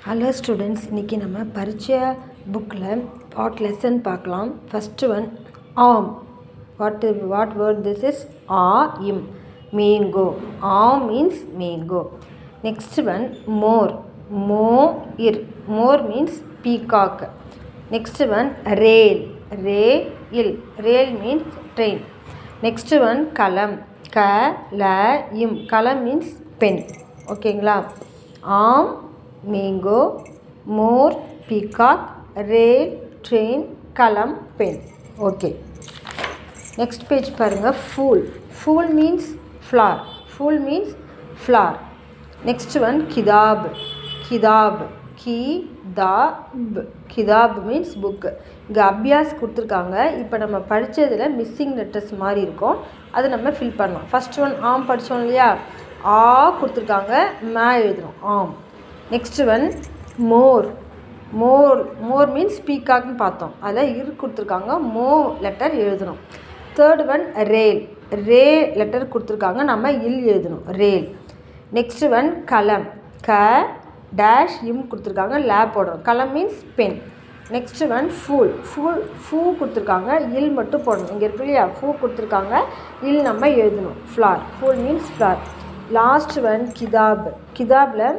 Hello students, இன்றைக்கி நம்ம பரிச்சயா புக்கில் பார்ட் லெசன் பார்க்கலாம். First one aam. What word this is? Um mango. Aam means mango. Next one mor. Mor means peacock. Next one rel. Rel means train. Next one kalam. Kalam means pen. ஓகேங்களா? Aam, mango, mor, peacock, rel, train, kalam, pen. Okay, next page பாருங்கள். Phool means flower. Next one kitab. Kitab means book. இங்கே அபியாஸ் கொடுத்துருக்காங்க. இப்போ நம்ம படித்ததில் missing letters மாதிரி இருக்கும், அதை நம்ம ஃபில் பண்ணலாம். ஃபஸ்ட் ஒன் ஆம் படித்தோம் இல்லையா? கொடுத்துருக்காங்க, எழுதணும் ஆம். நெக்ஸ்ட் ஒன் மோர் மீன்ஸ் பீகாக்னு பார்த்தோம், அதில் கொடுத்துருக்காங்க, லெட்டர் எழுதணும். தேர்ட் ஒன் ரேல் லெட்டர் கொடுத்துருக்காங்க, நம்ம எழுதணும் ரேல். நெக்ஸ்ட் ஒன் கலம். கொடுத்துருக்காங்க, போடணும். கலம் மீன்ஸ் பென். நெக்ஸ்ட் ஒன் ஃபூ கொடுத்துருக்காங்க, மட்டும் போடணும். இங்கே இருக்கு இல்லையா? ஃபூ கொடுத்துருக்காங்க, நம்ம எழுதணும். ஃபூல் மீன்ஸ் ஃப்ளார். லாஸ்ட் ஒன் கிதாபில்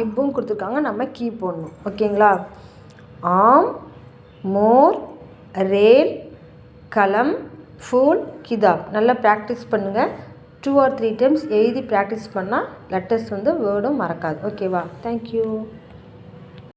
இப்பும் கொடுத்துருக்காங்க, நம்ம கீ போடணும். ஓகேங்களா? ஆம், மோர், ரேல், கலம், ஃபூல், கிதாப். நல்லா ப்ராக்டிஸ் பண்ணுங்கள். 2 or 3 times எழுதி ப்ராக்டிஸ் பண்ணால் லெட்டர்ஸ் வேர்டும் மறக்காது. ஓகேவா? தேங்க்யூ.